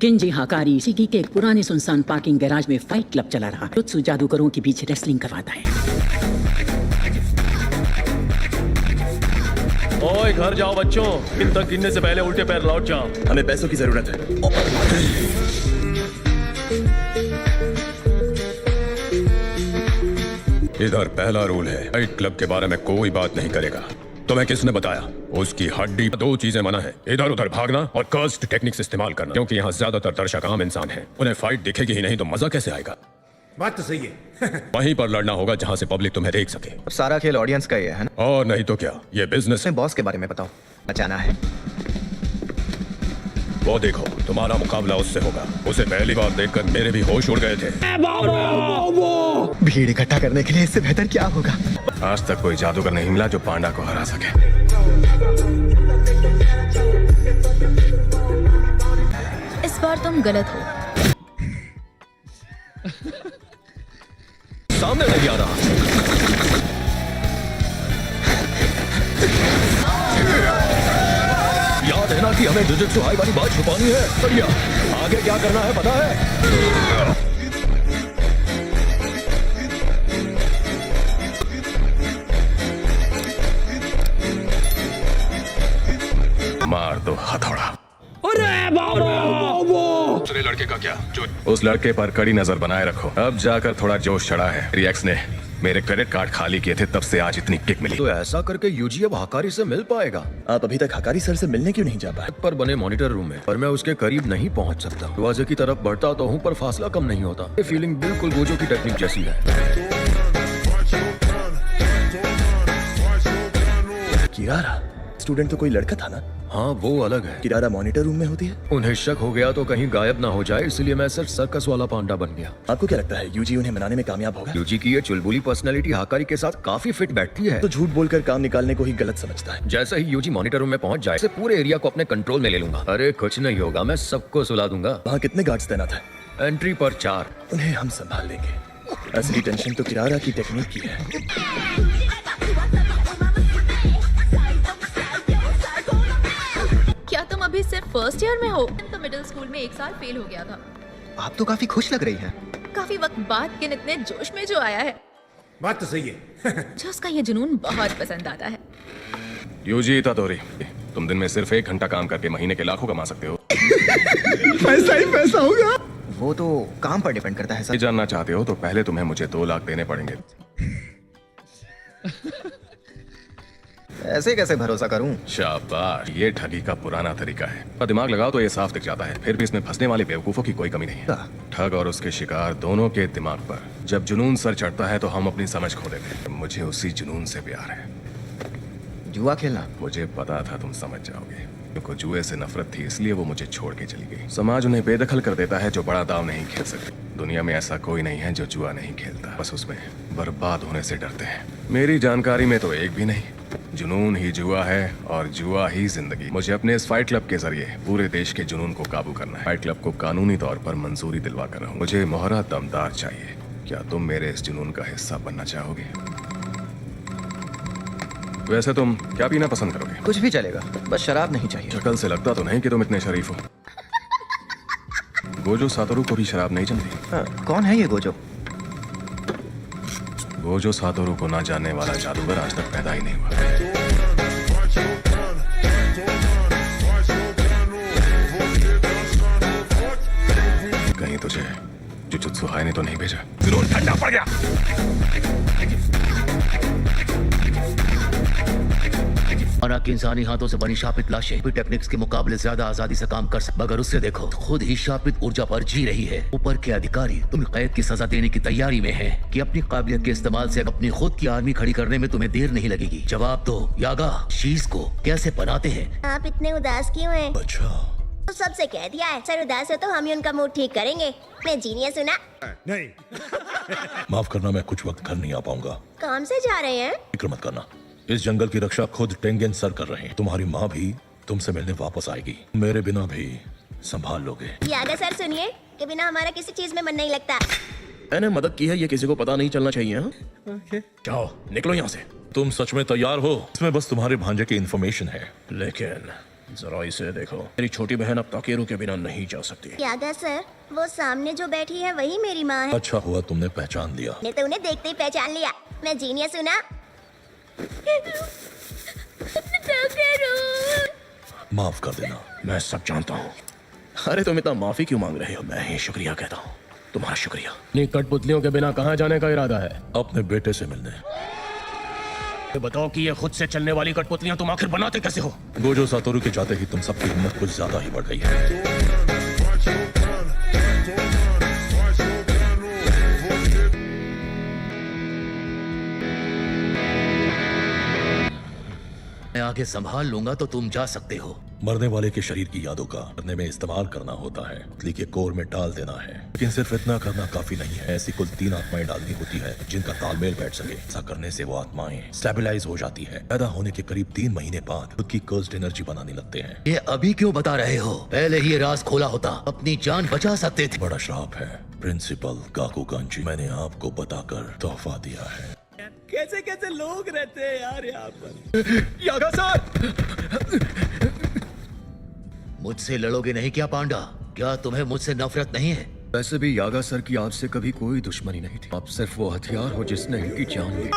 Kenji हाकारी city के एक पुराने सुनसान पार्किंग गैराज में फाइट क्लब चला रहा। जुत्सु जादूगरों के बीच रेसलिंग करवाता है। ओए घर जाओ बच्चों, इन तक गिनने से पहले उल्टे पैर लौट जाओ। हमें पैसों की जरूरत है। इधर पहला रूल है, फाइट क्लब के बारे में कोई बात नहीं करेगा। तुम्हें किसने बताया? उसकी हड्डी। दो चीजें मना है, इधर उधर भागना और कर्स्ड टेक्निक्स इस्तेमाल करना, क्योंकि यहाँ ज्यादातर दर्शक आम इंसान हैं। उन्हें फाइट दिखेगी ही नहीं तो मजा कैसे आएगा? बात तो सही है। वहीं पर लड़ना होगा जहाँ से पब्लिक तुम्हें देख सके। अब सारा खेल ऑडियंस का ही है ना? और नहीं तो क्या, ये बिजनेस है। बॉस के बारे में बताओ। बचाना है। वो देखो, तुम्हारा मुकाबला उससे होगा। उसे पहली बार देखकर मेरे भी होश उड़ गए थे। भीड़ इकट्ठा करने के लिए इससे बेहतर क्या होगा? आज तक कोई जादूगर नहीं मिला जो पांडा को हरा सके। इस बार तुम गलत हो। सामने नहीं आ रहा। याद है ना कि हमें जुजुत्सु हाई वाली बात छुपानी है। बढ़िया, आगे क्या करना है पता है? मार दो हथौड़ा। दूसरे लड़के का क्या? जो उस लड़के पर कड़ी नजर बनाए रखो। अब जाकर थोड़ा जोश चढ़ा है। रिएक्स ने मेरे क्रेडिट कार्ड खाली किए थे, तब से आज इतनी किक मिली। तो ऐसा करके यूजी अब हाकारी से मिल पाएगा। आप अभी तक हाकारी सर से मिलने क्यों नहीं जा पाए? पर बने मॉनिटर रूम में, पर मैं उसके करीब नहीं पहुंच सकता। दरवाजे की तरफ बढ़ता तो हूँ, पर फासला कम नहीं होता। ये फीलिंग बिल्कुल गोजो की टेक्निक जैसी है। किरारा स्टूडेंट तो कोई लड़का था ना? हाँ, वो अलग है। किरारा मॉनिटर रूम में होती है। उन्हें शक हो गया तो कहीं गायब ना हो जाए, इसलिए मैं सिर्फ सर्कस वाला पांडा बन गया। आपको क्या लगता है यूजी उन्हें मनाने में कामयाब होगा? यूजी की ये चुलबुली पर्सनैलिटी हाकारी के साथ काफी फिट बैठती है। तो झूठ बोलकर काम निकालने को ही गलत समझता है। जैसे ही यूजी मॉनिटर रूम में पहुंच जाए, पूरे एरिया को अपने कंट्रोल में ले लूंगा। अरे कुछ नहीं होगा, मैं सबको सुला दूंगा। वहाँ कितने गार्ड्स तैनात है? एंट्री पर 4। उन्हें हम संभाल लेंगे। असली टेंशन तो किरारा की टेक्निक की है। क्या तुम अभी सिर्फ फर्स्ट ईयर में हो? तो मिडिल स्कूल में 1 साल फेल हो गया था। आप तो काफी खुश लग रही हैं। काफी वक्त बाद किन इतने जोश में जो आया है। बात तो सही है। जो उसका ये जुनून बहुत पसंद आता है। यूजी इतादोरी, तुम दिन में सिर्फ 1 घंटा काम करके महीने के लाखों कमा सकते हो। पैसा ही पैसा होगा। वो तो काम पर डिपेंड करता है सर। जानना चाहते हो तो पहले तुम्हें मुझे 2 लाख देने पड़ेंगे। ऐसे कैसे भरोसा करूं? शाबाश, ये ठगी का पुराना तरीका है। पर दिमाग लगाओ तो ये साफ दिख जाता है। फिर भी इसमें फंसने वाले बेवकूफों की कोई कमी नहीं है। ठग और उसके शिकार दोनों के दिमाग पर जब जुनून सर चढ़ता है तो हम अपनी समझ खो देते हैं। मुझे उसी जुनून से प्यार है। जुआ खेलना? मुझे पता था तुम समझ जाओगे। उनको जुए से नफरत थी, इसलिए वो मुझे छोड़ के चली गई। समाज उन्हें बेदखल कर देता है जो बड़ा दाव नहीं खेल सकते। दुनिया में ऐसा कोई नहीं है जो जुआ नहीं खेलता, बस उसमें बर्बाद होने से डरते हैं। मेरी जानकारी में तो एक भी नहीं। जुनून ही जुआ है और जुआ ही जिंदगी। मुझे अपने इस फाइट क्लब के जरिए पूरे देश के जुनून को काबू करना है। फाइट क्लब को कानूनी तौर पर मंजूरी दिलवा कर रहा हूँ। मुझे मोहरा दमदार चाहिए। क्या तुम मेरे इस जुनून का हिस्सा बनना चाहोगे? वैसे तुम क्या पीना पसंद करोगे? कुछ भी चलेगा, बस शराब नहीं चाहिए। शक्ल से लगता तो नहीं कि तुम इतने शरीफ हो। गोजो सातोरू को भी शराब नहीं जमती। हाँ, कौन है ये गोजो? गोजो सातोरू को ना जानने वाला जादूगर आज तक पैदा ही नहीं हुआ। कहीं तुझे जुजुत्सु हाई ने तो नहीं भेजा? जुनून ठंडा पड़ गया। माना कि इंसानी हाथों से बनी शापित लाशें भी टेक्निक्स के मुकाबले ज्यादा आजादी से काम कर सकती, मगर उससे देखो खुद ही शापित ऊर्जा पर जी रही है। ऊपर के अधिकारी तुम्हें कैद की सजा देने की तैयारी में हैं कि अपनी काबिलियत के इस्तेमाल से अपनी खुद की आर्मी खड़ी करने में तुम्हें देर नहीं लगेगी। जवाब दो, यागा शीश को कैसे बनाते हैं? आप इतने उदास क्यों हैं? अच्छा, तो सबसे कह दिया है, सर उदास हो तो हम ही उनका मूड ठीक करेंगे। मैं जीनियस हूँ ना? नहीं। माफ करना, मैं कुछ वक्त घर नहीं आ पाऊंगा। काम से जा रहे हैं? फिक्र मत करना, इस जंगल की रक्षा खुद टेंगेन सर कर रहे हैं। तुम्हारी माँ भी तुमसे मिलने वापस आएगी। मेरे बिना भी संभाल लोगे। यागा सर सुनिए, के बिना हमारा किसी चीज में मन नहीं लगता। मैंने मदद की है, ये किसी को पता नहीं चलना चाहिए। हाँ? जाओ, निकलो यहाँ से। तुम सच में तैयार हो? इसमें बस तुम्हारे भांजे की इंफॉर्मेशन है, लेकिन जरा इसे देखो, मेरी छोटी बहन अब ताकेरू के बिना नहीं जा सकती। यागा सर, वो सामने जो बैठी है वही मेरी माँ है। अच्छा हुआ तुमने पहचान लिया। मैंने तो उन्हें देखते ही पहचान लिया। मैं जीनियस हूँ ना। माफ कर देना। मैं सब जानता हूँ। अरे तुम इतना माफी क्यों मांग रहे हो? मैं ही शुक्रिया कहता हूँ। तुम्हारा शुक्रिया। नहीं, कठपुतलियों के बिना कहाँ जाने का इरादा है? अपने बेटे से मिलने। ये बताओ कि ये खुद से चलने वाली कठपुतलियां तुम आखिर बनाते कैसे हो? गोजो सातोरू के जाते ही तुम सबकी हिम्मत कुछ ज्यादा ही बढ़ गई है। मैं आगे संभाल लूंगा तो तुम जा सकते हो। मरने वाले के शरीर की यादों का मरने में इस्तेमाल करना होता है, पुतली के कोर में डाल देना है। लेकिन सिर्फ इतना करना काफी नहीं है। ऐसी कुल 3 आत्माएं डालनी होती है जिनका तालमेल बैठ सके। ऐसा करने से वो आत्माएं स्टेबलाइज हो जाती है। पैदा होने के करीब 3 महीने बाद खुद की कर्स्ड एनर्जी बनाने लगते हैं। ये अभी क्यों बता रहे हो? पहले ही ये राज खोला होता, अपनी जान बचा सकते थे। बड़ा श्राप है प्रिंसिपल गाकुगांजी, मैंने आपको बताकर तोहफा दिया है। कैसे कैसे लोग रहते हैं यार यहाँ पर। यागा सर, मुझसे लड़ोगे नहीं क्या पांडा? क्या तुम्हें मुझसे नफरत नहीं है? वैसे भी यागा सर की आपसे कभी कोई दुश्मनी नहीं थी। आप सिर्फ वो हथियार हो जिसने इनकी जान ली।